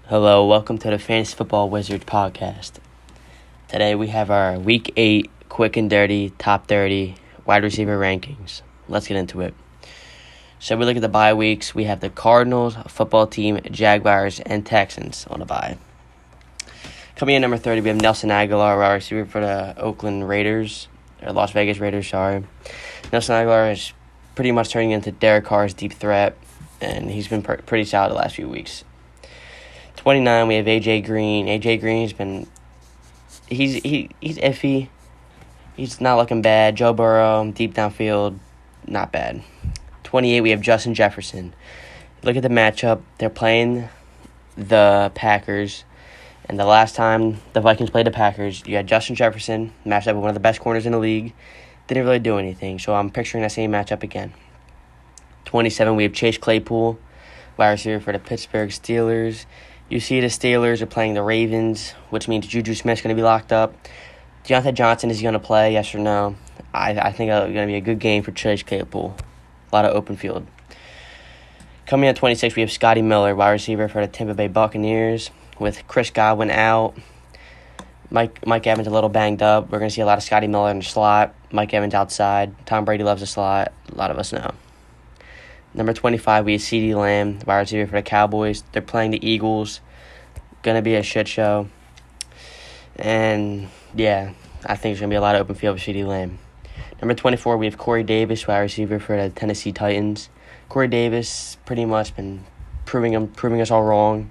Hello, welcome to the Fantasy Football Wizards podcast. Today we have our Week 8 quick and dirty top 30 wide receiver rankings. Let's get into it. So we look at the bye weeks. We have the Cardinals, football team, Jaguars, and Texans on the bye. Coming in number 30, we have Nelson Aguilar, wide receiver for the Las Vegas Raiders, sorry. Nelson Aguilar is pretty much turning into Derek Carr's deep threat, and he's been pretty solid the last few weeks. 29, we have A.J. Green. A.J. Green's been he's iffy. He's not looking bad. Joe Burrow, deep downfield, not bad. 28, we have Justin Jefferson. Look at the matchup. They're playing the Packers. And the last time the Vikings played the Packers, you had Justin Jefferson matched up with one of the best corners in the league. Didn't really do anything. So I'm picturing that same matchup again. 27, we have Chase Claypool, wide receiver for the Pittsburgh Steelers. You see the Steelers are playing the Ravens, which means Juju Smith's going to be locked up. Deontay Johnson, is he going to play, yes or no? I think it's going to be a good game for Chase Claypool. A lot of open field. Coming in at 26, we have Scotty Miller, wide receiver for the Tampa Bay Buccaneers. With Chris Godwin out, Mike Evans a little banged up. We're going to see a lot of Scotty Miller in the slot. Mike Evans outside. Tom Brady loves the slot. A lot of us know. Number 25, we have CeeDee Lamb, wide receiver for the Cowboys. They're playing the Eagles. Going to be a shit show. And, yeah, I think there's going to be a lot of open field for CeeDee Lamb. Number 24, we have Corey Davis, wide receiver for the Tennessee Titans. Corey Davis pretty much been proving us all wrong.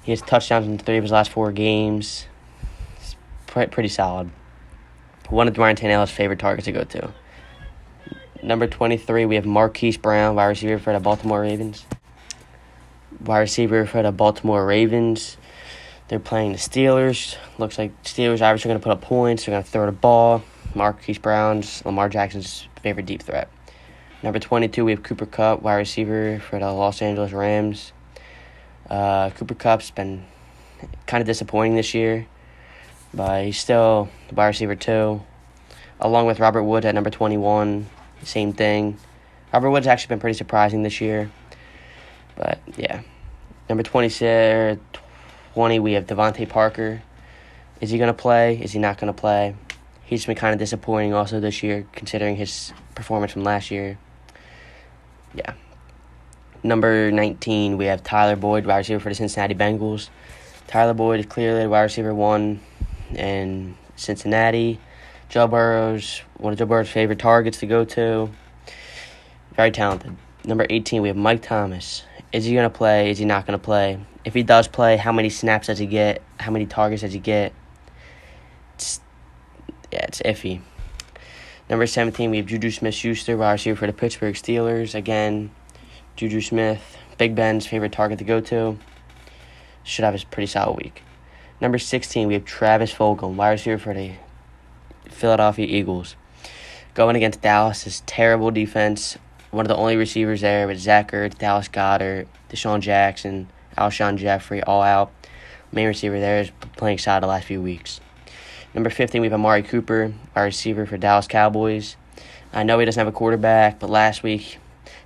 He has touchdowns in 3 of his last 4 games. It's pretty solid. One of Ryan Tannehill's favorite targets to go to. Number 23, we have Marquise Brown, wide receiver for the Baltimore Ravens. They're playing the Steelers. Looks like Steelers obviously going to put up points. They're going to throw the ball. Marquise Brown's Lamar Jackson's favorite deep threat. Number 22, we have Cooper Kupp, wide receiver for the Los Angeles Rams. Cooper Kupp's been kind of disappointing this year, but he's still the wide receiver 2, along with Robert Woods at number 21. Same thing. Robert Woods actually been pretty surprising this year. But, yeah. Number 20, we have Devontae Parker. Is he going to play? Is he not going to play? He's been kind of disappointing also this year, considering his performance from last year. Yeah. Number 19, we have Tyler Boyd, wide receiver for the Cincinnati Bengals. Tyler Boyd is clearly the wide receiver 1 in Cincinnati. Joe Burrow's one of Joe Burrow's favorite targets to go to. Very talented. Number 18, we have Mike Thomas. Is he going to play? Is he not going to play? If he does play, how many snaps does he get? How many targets does he get? It's iffy. Number 17, we have Juju Smith-Schuster, wide receiver for the Pittsburgh Steelers. Again, Juju Smith, Big Ben's favorite target to go to. Should have a pretty solid week. Number 16, we have Travis Fulgham, wide receiver for the Philadelphia Eagles. Going against Dallas' terrible defense. One of the only receivers there with Zach Ertz, Dallas Goedert, Deshaun Jackson, Alshon Jeffrey, all out. Main receiver there is playing solid the last few weeks. Number 15, we have Amari Cooper, our receiver for Dallas Cowboys. I know he doesn't have a quarterback, but last week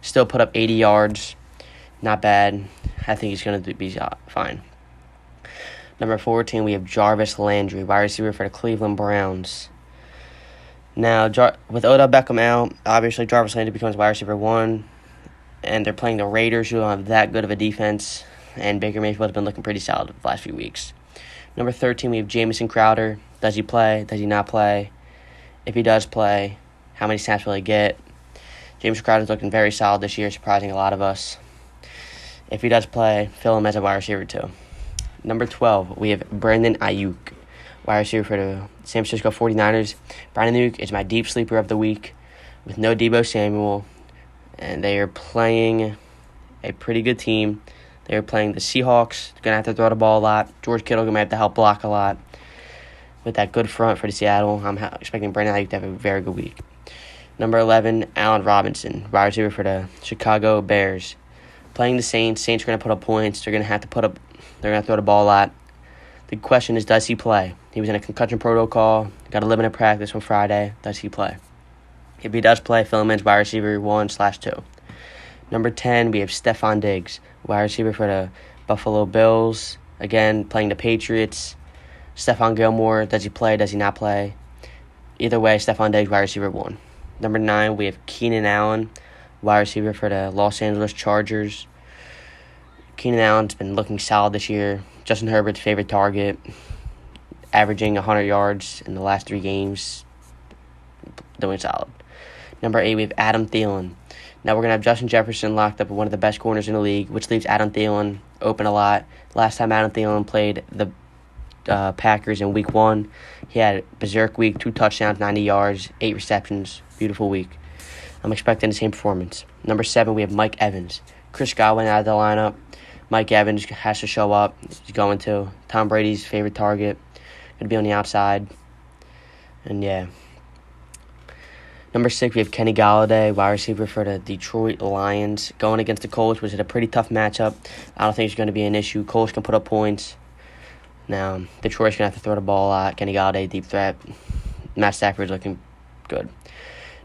still put up 80 yards. Not bad. I think he's going to be fine. Number 14, we have Jarvis Landry, wide receiver for the Cleveland Browns. Now, with Odell Beckham out, obviously Jarvis Landry becomes wide receiver 1, and they're playing the Raiders, who don't have that good of a defense, and Baker Mayfield's been looking pretty solid the last few weeks. Number 13, we have Jamison Crowder. Does he play? Does he not play? If he does play, how many snaps will he get? Jamison Crowder's looking very solid this year, surprising a lot of us. If he does play, fill him as a wide receiver 2. Number 12, we have Brandon Ayuk, wide receiver for the San Francisco 49ers. Brandon Ayuk is my deep sleeper of the week with no Deebo Samuel, and they are playing a pretty good team. They are playing the Seahawks. They're going to have to throw the ball a lot. George Kittle going to have to help block a lot. With that good front for the Seattle, I'm expecting Brandon Ayuk to have a very good week. Number 11, Allen Robinson, wide receiver for the Chicago Bears. Playing the Saints. Saints are going to put up points. They're going to throw the ball a lot. The question is, does he play? He was in a concussion protocol. Got a limited practice on Friday. Does he play? If he does play, fill him in as wide receiver 1/2. Number 10, we have Stephon Diggs, wide receiver for the Buffalo Bills. Again, playing the Patriots. Stephon Gilmore, does he play, does he not play? Either way, Stephon Diggs, wide receiver 1. Number 9, we have Keenan Allen, wide receiver for the Los Angeles Chargers. Keenan Allen's been looking solid this year. Justin Herbert's favorite target, averaging 100 yards in the last 3 games, doing solid. Number 8, we have Adam Thielen. Now we're going to have Justin Jefferson locked up at one of the best corners in the league, which leaves Adam Thielen open a lot. Last time Adam Thielen played the Packers in Week 1, he had a berserk week, 2 touchdowns, 90 yards, 8 receptions. Beautiful week. I'm expecting the same performance. Number 7, we have Mike Evans. Chris Godwin out of the lineup. Mike Evans has to show up. He's going to. Tom Brady's favorite target. Going to be on the outside. And yeah. Number 6, we have Kenny Golladay, wide receiver for the Detroit Lions. Going against the Colts, which is a pretty tough matchup. I don't think it's going to be an issue. Colts can put up points. Now, Detroit's going to have to throw the ball a lot. Kenny Golladay, deep threat. Matt Stafford's looking good.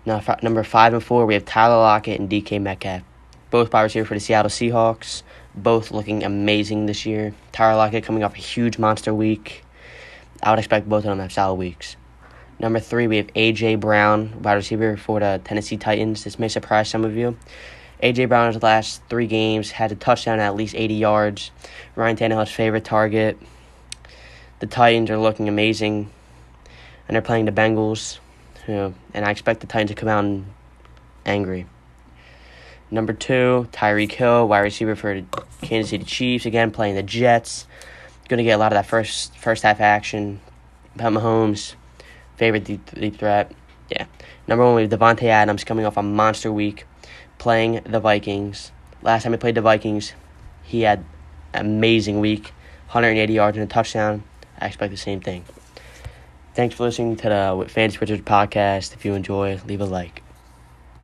Now, number 5 and 4, we have Tyler Lockett and DK Metcalf. Both wide receiver for the Seattle Seahawks. Both looking amazing this year. Tyler Lockett coming off a huge monster week. I would expect both of them to have solid weeks. Number 3, we have A.J. Brown, wide receiver for the Tennessee Titans. This may surprise some of you. A.J. Brown in his last 3 games had a touchdown at least 80 yards. Ryan Tannehill's favorite target. The Titans are looking amazing, and they're playing the Bengals. And I expect the Titans to come out angry. Number 2, Tyreek Hill, wide receiver for the Kansas City Chiefs. Again, playing the Jets. Going to get a lot of that first half action. Pat Mahomes, favorite deep threat. Yeah. Number 1, we have Devontae Adams coming off a monster week, playing the Vikings. Last time he played the Vikings, he had an amazing week, 180 yards and a touchdown. I expect the same thing. Thanks for listening to the Fantasy Wizards podcast. If you enjoy, leave a like.